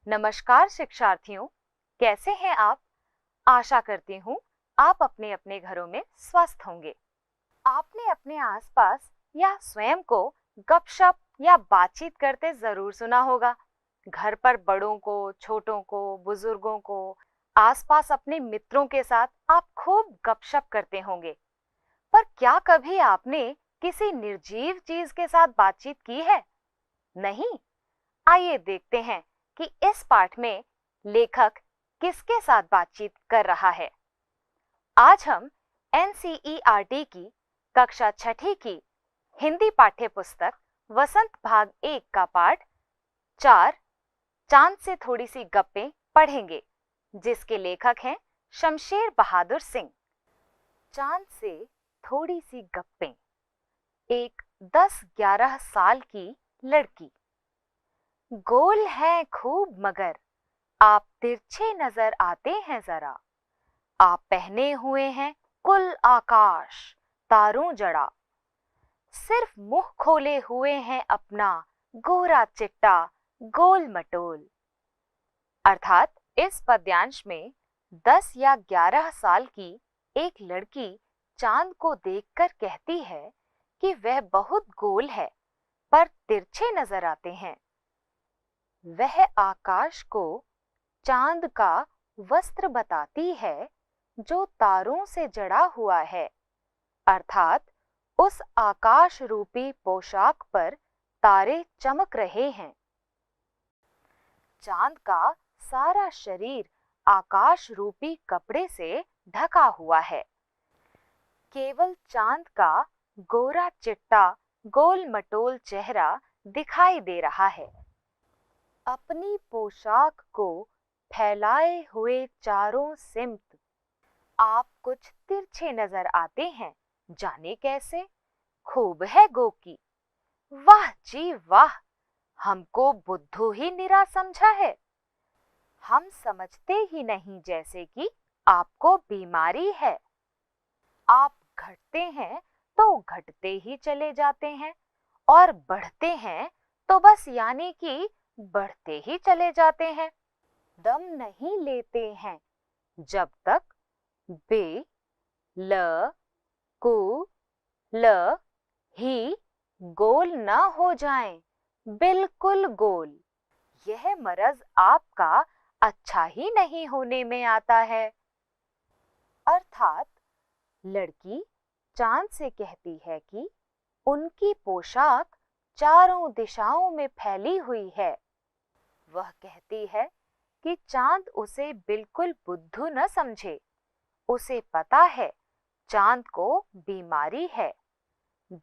नमस्कार शिक्षार्थियों, कैसे हैं आप? आशा करती हूँ आप अपने अपने घरों में स्वस्थ होंगे। आपने अपने आसपास या स्वयं को गपशप या बातचीत करते जरूर सुना होगा। घर पर बड़ों को, छोटों को, बुजुर्गों को, आसपास अपने मित्रों के साथ आप खूब गपशप करते होंगे। पर क्या कभी आपने किसी निर्जीव चीज के साथ बातचीत की है? नहीं? आइए देखते हैं कि इस पाठ में लेखक किसके साथ बातचीत कर रहा है। आज हम एनसीईआरटी की कक्षा छठी की हिंदी पाठ्य पुस्तक वसंत भाग 1 का पाठ 4 चांद से थोड़ी सी गप्पें पढ़ेंगे, जिसके लेखक हैं शमशेर बहादुर सिंह। चांद से थोड़ी सी गप्पें। एक 10-11 साल की लड़की। गोल है खूब मगर आप तिरछे नजर आते हैं जरा। आप पहने हुए हैं कुल आकाश तारों जड़ा। सिर्फ मुंह खोले हुए हैं अपना गोरा चिट्टा गोल मटोल। अर्थात इस पद्यांश में 10 या 11 साल की एक लड़की चांद को देखकर कहती है कि वह बहुत गोल है पर तिरछे नजर आते हैं। वह आकाश को चांद का वस्त्र बताती है जो तारों से जड़ा हुआ है, अर्थात उस आकाश रूपी पोशाक पर तारे चमक रहे हैं। चांद का सारा शरीर आकाश रूपी कपड़े से ढका हुआ है। केवल चांद का गोरा चिट्टा गोल मटोल चेहरा दिखाई दे रहा है। अपनी पोशाक को फैलाए हुए चारों सिमत आप कुछ तिरछे नजर आते हैं, जाने कैसे? खूब है गोकी। वाह जी वाह, हमको बुद्धू ही निरा समझा है। हम समझते ही नहीं जैसे कि आपको बीमारी है। आप घटते हैं तो घटते ही चले जाते हैं और बढ़ते हैं तो बस यानी कि बढ़ते ही चले जाते हैं। दम नहीं लेते हैं जब तक बे ल कु ल ही गोल न हो जाएं, बिल्कुल गोल। यह मरज आपका अच्छा ही नहीं होने में आता है। अर्थात लड़की चांद से कहती है कि उनकी पोशाक चारों दिशाओं में फैली हुई है। वह कहती है कि चांद उसे बिल्कुल बुद्धू न समझे। उसे पता है चांद को बीमारी है।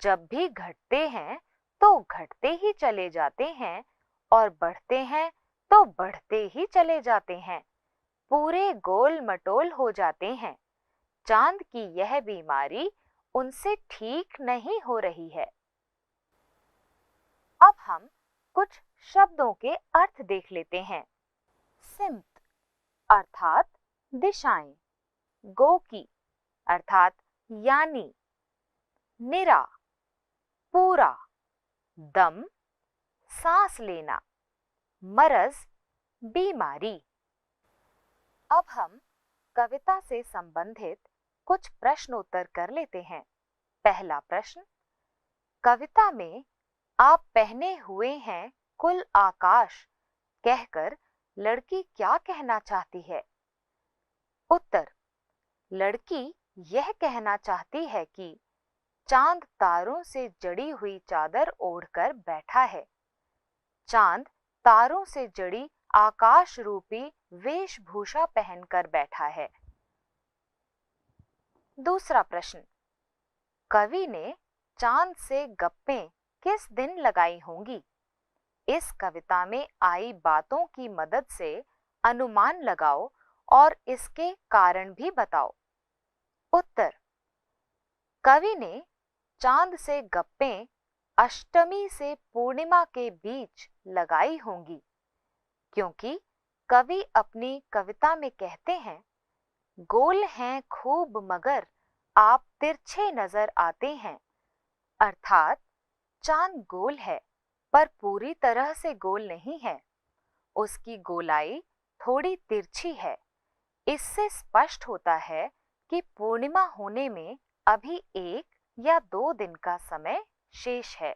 जब भी घटते हैं तो घटते ही चले जाते हैं और बढ़ते हैं तो बढ़ते ही चले जाते हैं, पूरे गोल मटोल हो जाते हैं। चांद की यह बीमारी उनसे ठीक नहीं हो रही है। अब हम कुछ शब्दों के अर्थ देख लेते हैं। सिमत अर्थात दिशाएं, गोकी अर्थात यानी, निरा पूरा, दम सांस लेना, मरज बीमारी। अब हम कविता से संबंधित कुछ प्रश्नोत्तर कर लेते हैं। पहला प्रश्न, कविता में आप पहने हुए हैं कुल आकाश कहकर लड़की क्या कहना चाहती है? उत्तर, लड़की यह कहना चाहती है कि चांद तारों से जड़ी हुई चादर ओढ़कर बैठा है। चांद तारों से जड़ी आकाश रूपी वेशभूषा पहनकर बैठा है। दूसरा प्रश्न, कवि ने चांद से गप्पें किस दिन लगाई होंगी? इस कविता में आई बातों की मदद से अनुमान लगाओ और इसके कारण भी बताओ। उत्तर, कवि ने चांद से गप्पें अष्टमी से पूर्णिमा के बीच लगाई होंगी, क्योंकि कवि अपनी कविता में कहते हैं, गोल हैं खूब मगर आप तिरछे नजर आते हैं। अर्थात चांद गोल है पर पूरी तरह से गोल नहीं है। उसकी गोलाई थोड़ी तिरछी है। इससे स्पष्ट होता है कि पूर्णिमा होने में अभी 1 या 2 दिन का समय शेष है।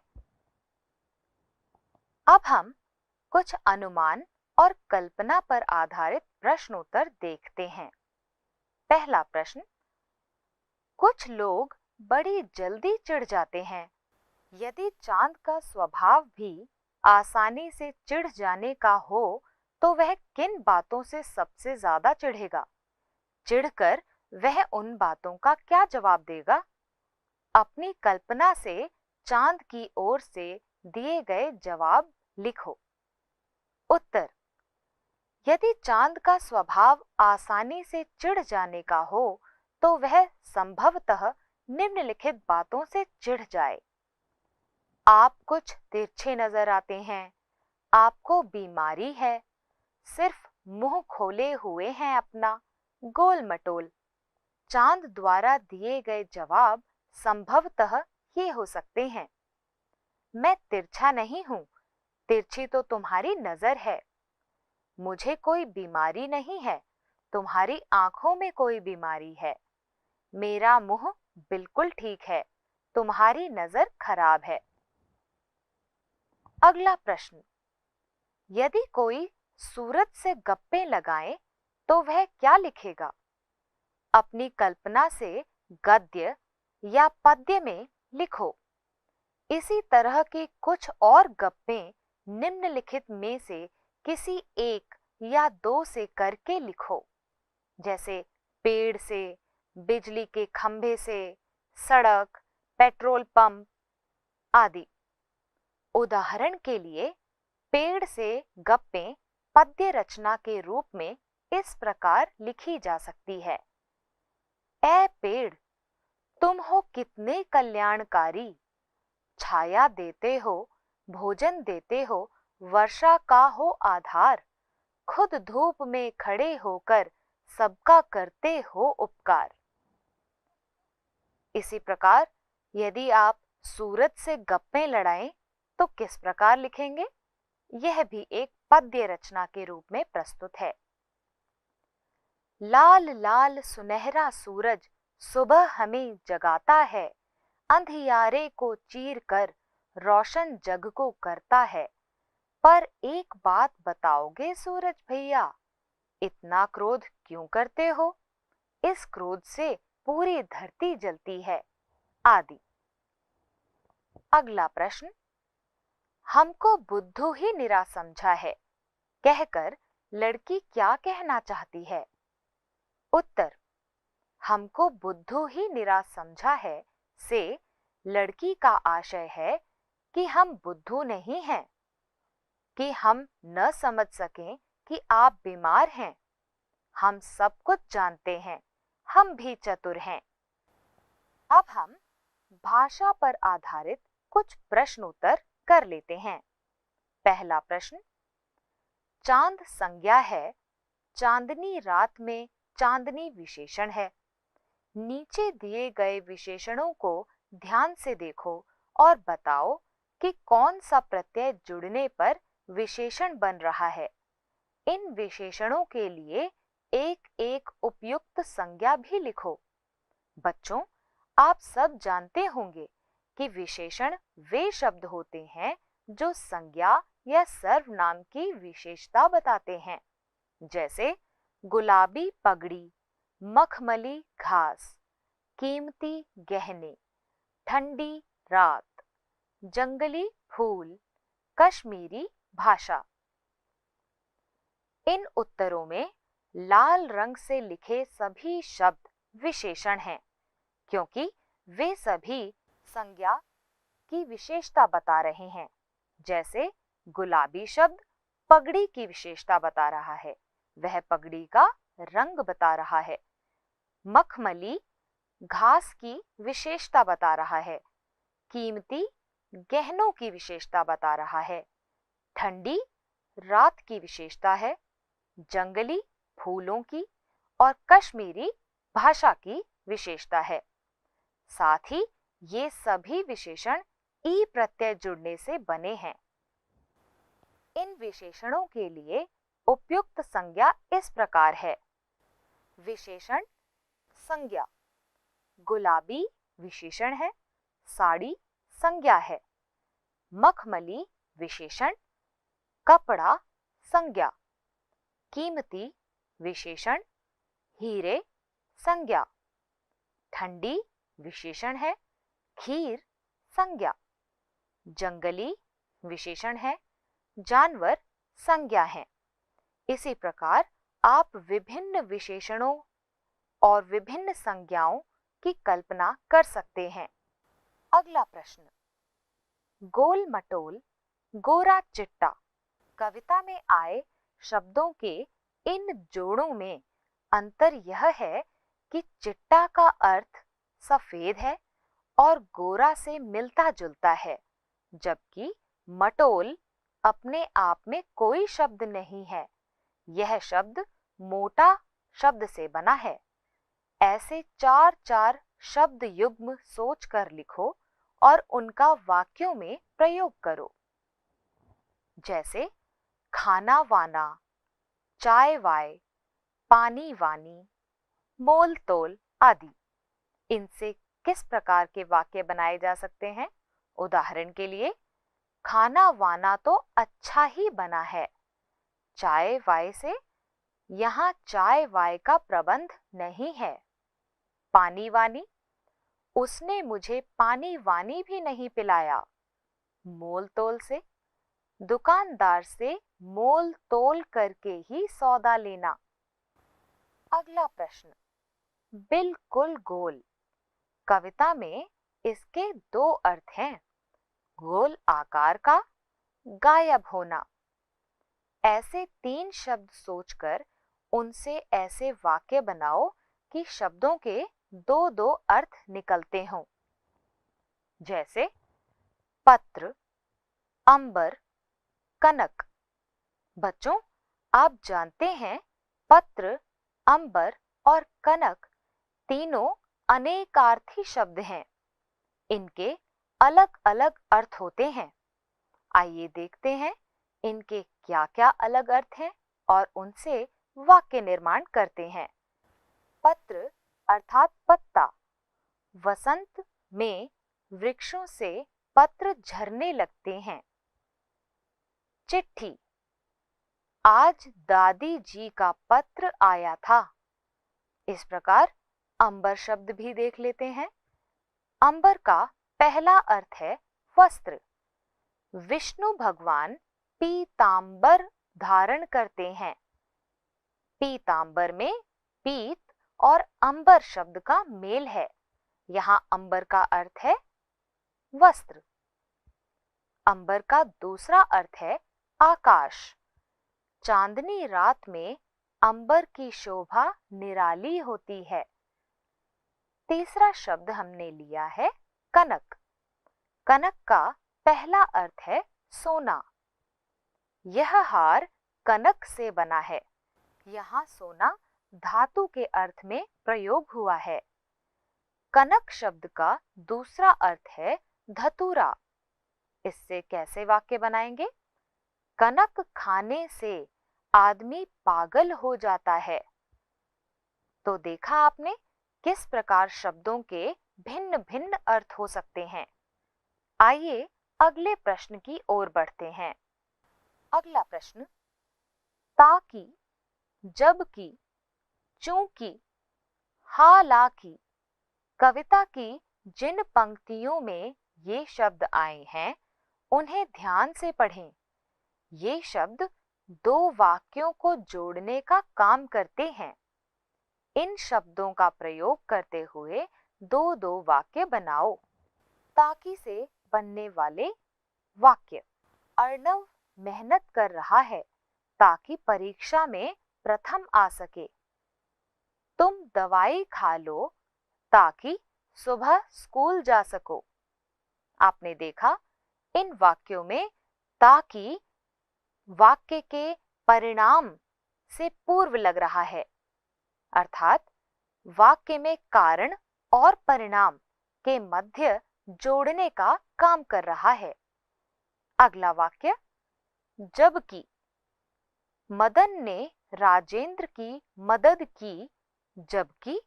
अब हम कुछ अनुमान और कल्पना पर आधारित प्रश्नोत्तर देखते हैं। पहला प्रश्न, कुछ लोग बड़ी जल्दी चिढ़ जाते हैं। यदि चांद का स्वभाव भी आसानी से चिढ़ जाने का हो तो वह किन बातों से सबसे ज्यादा चिढ़ेगा? चिढ़कर वह उन बातों का क्या जवाब देगा? अपनी कल्पना से चांद की ओर से दिए गए जवाब लिखो। उत्तर, यदि चांद का स्वभाव आसानी से चिढ़ जाने का हो तो वह संभवतः निम्नलिखित बातों से चिढ़ जाए। आप कुछ तिरछे नजर आते हैं, आपको बीमारी है, सिर्फ मुंह खोले हुए हैं अपना, गोल मटोल। चांद द्वारा दिए गए जवाब संभवतः ये हो सकते हैं, मैं तिरछा नहीं हूं, तिरछी तो तुम्हारी नजर है। मुझे कोई बीमारी नहीं है, तुम्हारी आंखों में कोई बीमारी है। मेरा मुंह बिल्कुल ठीक है, तुम्हारी नजर खराब है। अगला प्रश्न, यदि कोई सूरज से गप्पे लगाए तो वह क्या लिखेगा? अपनी कल्पना से गद्य या पद्य में लिखो। इसी तरह के कुछ और गप्पे निम्नलिखित में से किसी एक या 2 से करके लिखो, जैसे पेड़ से, बिजली के खंभे से, सड़क, पेट्रोल पंप आदि। उदाहरण के लिए पेड़ से गप्पे पद्य रचना के रूप में इस प्रकार लिखी जा सकती है। ऐ पेड़, तुम हो कितने कल्याणकारी, छाया देते हो, भोजन देते हो, वर्षा का हो आधार, खुद धूप में खड़े होकर सबका करते हो उपकार। इसी प्रकार यदि आप सूरज से गप्पे लड़ाएं तो किस प्रकार लिखेंगे? यह भी एक पद्य रचना के रूप में प्रस्तुत है। लाल लाल सुनहरा सूरज सुबह हमें जगाता है, अंधियारे को चीर कर रोशन जग को करता है। पर एक बात बताओगे सूरज भैया, इतना क्रोध क्यों करते हो? इस क्रोध से पूरी धरती जलती है आदि। अगला प्रश्न, हमको बुद्धू ही निरा समझा है कहकर लड़की क्या कहना चाहती है? उत्तर, हमको बुद्धू ही निरा समझा है से लड़की का आशय है कि हम बुद्धू नहीं हैं, कि हम न समझ सकें कि आप बीमार हैं। हम सब कुछ जानते हैं, हम भी चतुर हैं। अब हम भाषा पर आधारित कुछ प्रश्न उत्तर कर लेते हैं। पहला प्रश्न, चांद संज्ञा है, चांदनी रात में चांदनी विशेषण है। नीचे दिए गए विशेषणों को ध्यान से देखो और बताओ कि कौन सा प्रत्यय जुड़ने पर विशेषण बन रहा है। इन विशेषणों के लिए एक एक उपयुक्त संज्ञा भी लिखो। बच्चों, आप सब जानते होंगे कि विशेषण वे शब्द होते हैं जो संज्ञा या सर्वनाम की विशेषता बताते हैं, जैसे गुलाबी पगड़ी, मखमली घास, कीमती गहने, ठंडी रात, जंगली फूल, कश्मीरी भाषा। इन उत्तरों में लाल रंग से लिखे सभी शब्द विशेषण हैं, क्योंकि वे सभी संज्ञा की विशेषता बता रहे हैं। जैसे गुलाबी शब्द पगड़ी की विशेषता बता रहा है, वह पगड़ी का रंग बता रहा है। मखमली घास की विशेषता बता रहा है, कीमती गहनों की विशेषता बता रहा है, ठंडी रात की विशेषता है, जंगली फूलों की और कश्मीरी भाषा की विशेषता है। साथ ही ये सभी विशेषण ई प्रत्यय जुड़ने से बने हैं। इन विशेषणों के लिए उपयुक्त संज्ञा इस प्रकार है। विशेषण संज्ञा। गुलाबी विशेषण है, साड़ी संज्ञा है। मखमली विशेषण, कपड़ा संज्ञा। कीमती विशेषण, हीरे संज्ञा। ठंडी विशेषण है, खीर संज्ञा। जंगली विशेषण है, जानवर संज्ञा है। इसी प्रकार आप विभिन्न विशेषणों और विभिन्न संज्ञाओं की कल्पना कर सकते हैं। अगला प्रश्न, गोल मटोल, गोरा चिट्टा कविता में आए शब्दों के इन जोड़ों में अंतर यह है कि चिट्टा का अर्थ सफेद है और गोरा से मिलता जुलता है, जबकि मटोल अपने आप में कोई शब्द नहीं है। यह शब्द मोटा शब्द से बना है। ऐसे 4 शब्द युग्म सोचकर लिखो और उनका वाक्यों में प्रयोग करो। जैसे खाना वाना, चाय वाय, पानी वानी, मोल तोल आदि। इनसे किस प्रकार के वाक्य बनाए जा सकते हैं? उदाहरण के लिए, खाना वाना तो अच्छा ही बना है। चाय वाय से, यहाँ चाय वाय का प्रबंध नहीं है। पानी वानी, उसने मुझे पानी वानी भी नहीं पिलाया। मोल तोल से, दुकानदार से मोल तोल करके ही सौदा लेना। अगला प्रश्न, बिल्कुल गोल कविता में इसके 2 अर्थ हैं। गोल आकार का, गायब होना। ऐसे 3 शब्द सोचकर उनसे ऐसे वाक्य बनाओ कि शब्दों के 2 अर्थ निकलते हों। जैसे पत्र, अंबर, कनक। बच्चों, आप जानते हैं पत्र, अंबर और कनक तीनों अनेकार्थी शब्द हैं। इनके अलग अलग अर्थ होते हैं। आइए देखते हैं इनके क्या क्या अलग अर्थ हैं और उनसे वाक्य निर्माण करते हैं। पत्र अर्थात पत्ता। वसंत में वृक्षों से पत्र झरने लगते हैं। चिट्ठी, आज दादी जी का पत्र आया था। इस प्रकार अंबर शब्द भी देख लेते हैं। अंबर का पहला अर्थ है वस्त्र। विष्णु भगवान पीतांबर धारण करते हैं। पीतांबर में पीत और अंबर शब्द का मेल है। यहाँ अंबर का अर्थ है वस्त्र। अंबर का दूसरा अर्थ है आकाश। चांदनी रात में अंबर की शोभा निराली होती है। तीसरा शब्द हमने लिया है कनक। कनक का पहला अर्थ है सोना। यह हार कनक से बना है। यहाँ सोना धातु के अर्थ में प्रयोग हुआ है। कनक शब्द का दूसरा अर्थ है धतूरा। इससे कैसे वाक्य बनाएंगे? कनक खाने से आदमी पागल हो जाता है। तो देखा आपने किस प्रकार शब्दों के भिन्न भिन्न अर्थ हो सकते हैं। आइए अगले प्रश्न की ओर बढ़ते हैं। अगला प्रश्न, ताकि, जबकि, चूंकि, हालांकि कविता की जिन पंक्तियों में ये शब्द आए हैं उन्हें ध्यान से पढ़ें। ये शब्द 2 वाक्यों को जोड़ने का काम करते हैं। इन शब्दों का प्रयोग करते हुए 2 वाक्य बनाओ। ताकि से बनने वाले वाक्य, अर्णव मेहनत कर रहा है ताकि परीक्षा में प्रथम आ सके। तुम दवाई खा लो ताकि सुबह स्कूल जा सको। आपने देखा इन वाक्यों में ताकि वाक्य के परिणाम से पूर्व लग रहा है, अर्थात वाक्य में कारण और परिणाम के मध्य जोड़ने का काम कर रहा है। अगला वाक्य, जबकि मदन ने राजेंद्र की मदद की, जबकि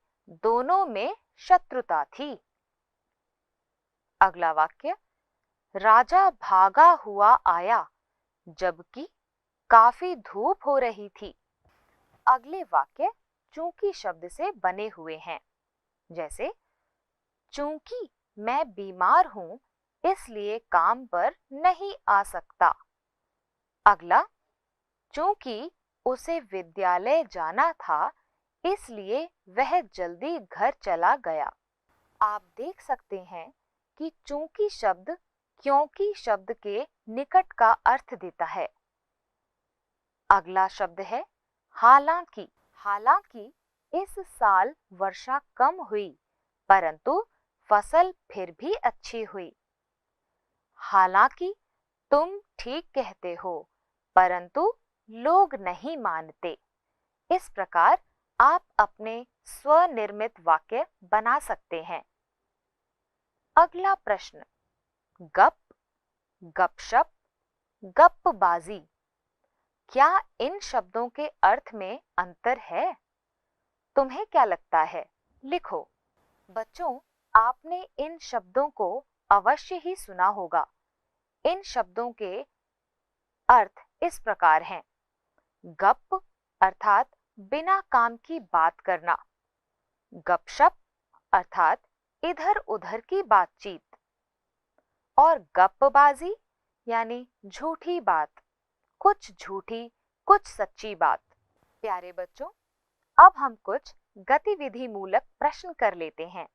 दोनों में शत्रुता थी। अगला वाक्य, राजा भागा हुआ आया जबकि काफी धूप हो रही थी। अगले वाक्य चूंकि शब्द से बने हुए हैं, जैसे चूंकि मैं बीमार हूं इसलिए काम पर नहीं आ सकता। अगला, चूंकि उसे विद्यालय जाना था इसलिए वह जल्दी घर चला गया। आप देख सकते हैं कि चूंकि शब्द क्योंकि शब्द के निकट का अर्थ देता है। अगला शब्द है हालांकि। हालांकि इस साल वर्षा कम हुई परंतु फसल फिर भी अच्छी हुई। हालांकि तुम ठीक कहते हो परंतु लोग नहीं मानते। इस प्रकार आप अपने स्वनिर्मित वाक्य बना सकते हैं। अगला प्रश्न, गप, गपशप, गप्पबाजी, क्या इन शब्दों के अर्थ में अंतर है? तुम्हें क्या लगता है? लिखो। बच्चों, आपने इन शब्दों को अवश्य ही सुना होगा। इन शब्दों के अर्थ इस प्रकार हैं। गप अर्थात बिना काम की बात करना, गपशप अर्थात इधर उधर की बातचीत, और गप्पबाजी यानी झूठी बात, कुछ झूठी कुछ सच्ची बात। प्यारे बच्चों, अब हम कुछ गतिविधि मूलक प्रश्न कर लेते हैं।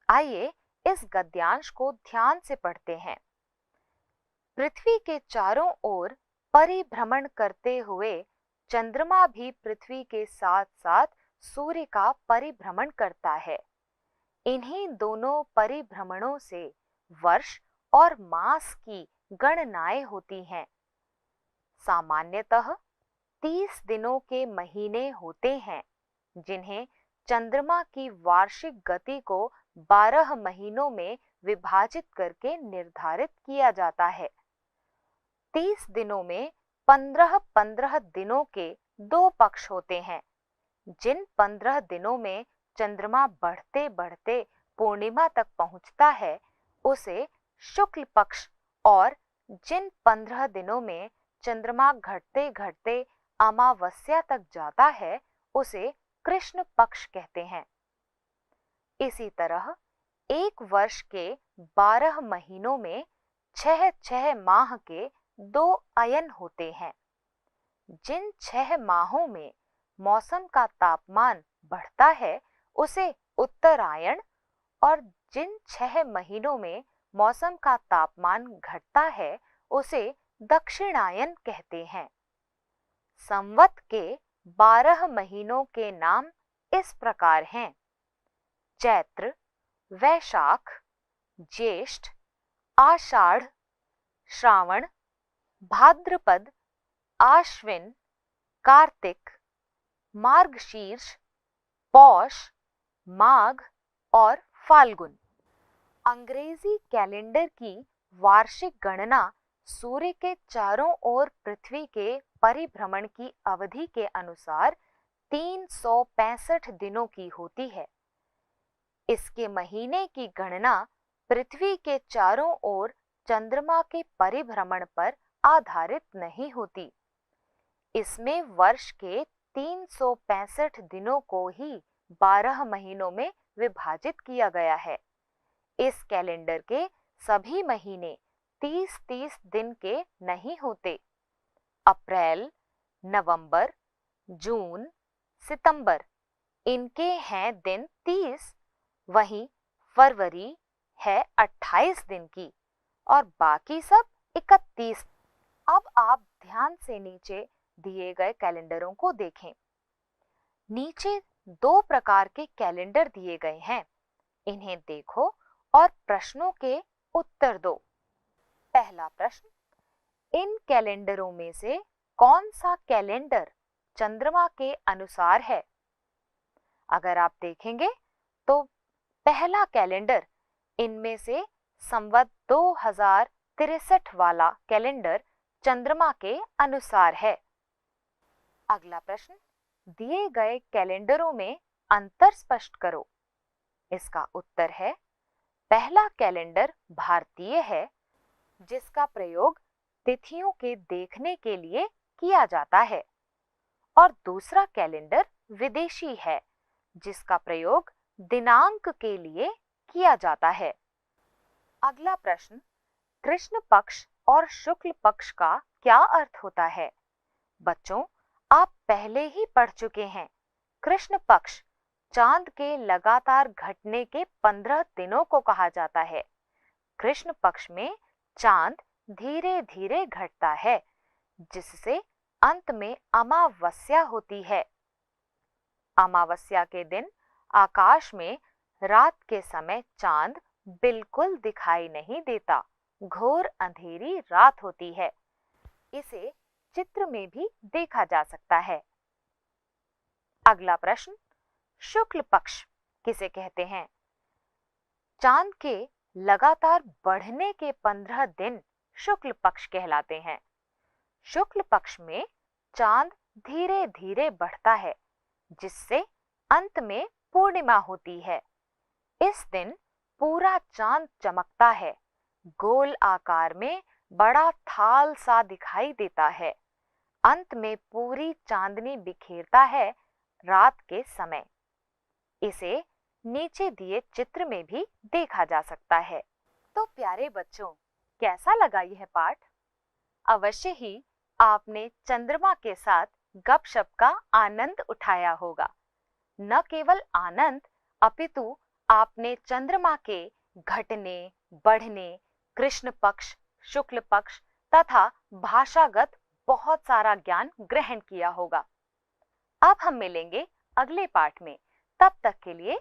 आइए इस गद्यांश को ध्यान से पढ़ते हैं। पृथ्वी के चारों ओर परिभ्रमण करते हुए चंद्रमा भी पृथ्वी के साथ साथ सूर्य का परिभ्रमण करता है। इन्हीं दोनों परिभ्रमणों से वर्ष और मास की गणनाएं होती हैं। सामान्यतः 30 दिनों के महीने होते हैं, जिन्हें चंद्रमा की वार्षिक गति को 12 महीनों में विभाजित करके निर्धारित किया जाता है। 30 दिनों में 15-15 दिनों के दो पक्ष होते हैं। जिन 15 दिनों में चंद्रमा बढ़ते बढ़ते पूर्णिमा तक पहुंचता है उसे शुक्ल पक्ष, और जिन 15 दिनों में चंद्रमा घटते घटते अमावस्या तक जाता है उसे कृष्ण पक्ष कहते हैं। इसी तरह एक वर्ष के 12 महीनों में 6 माह के 2 अयन होते हैं। जिन 6 माहों में मौसम का तापमान बढ़ता है उसे उत्तरायण, और जिन 6 महीनों में मौसम का तापमान घटता है उसे दक्षिणायन कहते हैं। संवत के 12 महीनों के नाम इस प्रकार हैं: चैत्र, वैशाख, ज्येष्ठ, आषाढ़, श्रावण, भाद्रपद, आश्विन, कार्तिक, मार्गशीर्ष, पौष, माघ और फाल्गुन। अंग्रेजी कैलेंडर की वार्षिक गणना सूर्य के चारों ओर पृथ्वी के परिभ्रमण की अवधि के अनुसार 365 दिनों की होती है। इसके महीने की गणना पृथ्वी के चारों ओर चंद्रमा के परिभ्रमण पर आधारित नहीं होती। इसमें वर्ष के 365 दिनों को ही 12 महीनों में विभाजित किया गया है। इस कैलेंडर के सभी महीने 30-30 दिन के नहीं होते। अप्रैल, नवंबर, जून, सितंबर, इनके हैं दिन 30, वहीं फरवरी है 28 दिन की और बाकी सब 31। अब आप ध्यान से नीचे दिए गए कैलेंडरों को देखें। नीचे 2 प्रकार के कैलेंडर दिए गए हैं, इन्हें देखो और प्रश्नों के उत्तर दो। पहला प्रश्न, इन कैलेंडरों में से कौन सा कैलेंडर चंद्रमा के अनुसार है? अगर आप देखेंगे तो पहला कैलेंडर इनमें से संवत 2063 वाला कैलेंडर चंद्रमा के अनुसार है। अगला प्रश्न, दिए गए कैलेंडरों में अंतर स्पष्ट करो। इसका उत्तर है, पहला कैलेंडर भारतीय है, जिसका प्रयोग तिथियों के देखने के लिए किया जाता है, और दूसरा कैलेंडर विदेशी है, जिसका प्रयोग दिनांक के लिए किया जाता है। अगला प्रश्न, कृष्ण पक्ष और शुक्ल पक्ष का क्या अर्थ होता है? बच्चों, आप पहले ही पढ़ चुके हैं। कृष्ण पक्ष चांद के लगातार घटने के 15 दिनों को कहा जाता है। कृष्ण पक्ष में चांद धीरे धीरे घटता है, जिससे अंत में अमावस्या होती है। अमावस्या के दिन आकाश में रात के समय चांद बिल्कुल दिखाई नहीं देता, घोर अंधेरी रात होती है। इसे चित्र में भी देखा जा सकता है। अगला प्रश्न, शुक्ल पक्ष किसे कहते हैं? चांद के लगातार बढ़ने के 15 दिन शुक्ल पक्ष कहलाते हैं। शुक्ल पक्ष में चांद धीरे धीरे बढ़ता है, जिससे अंत में पूर्णिमा होती है। इस दिन पूरा चांद चमकता है, गोल आकार में बड़ा थाल सा दिखाई देता है। अंत में पूरी चांदनी बिखेरता है रात के समय। इसे नीचे दिए चित्र में भी देखा जा सकता है। तो प्यारे बच्चों, कैसा लगा यह पाठ? अवश्य ही आपने चंद्रमा के साथ गपशप का आनंद उठाया होगा। न केवल आनंद, अपितु आपने चंद्रमा के घटने, बढ़ने, कृष्ण पक्ष, शुक्ल पक्ष तथा भाषागत बहुत सारा ज्ञान ग्रहण किया होगा। अब हम मिलेंगे अगले पाठ में। तब तक के लिए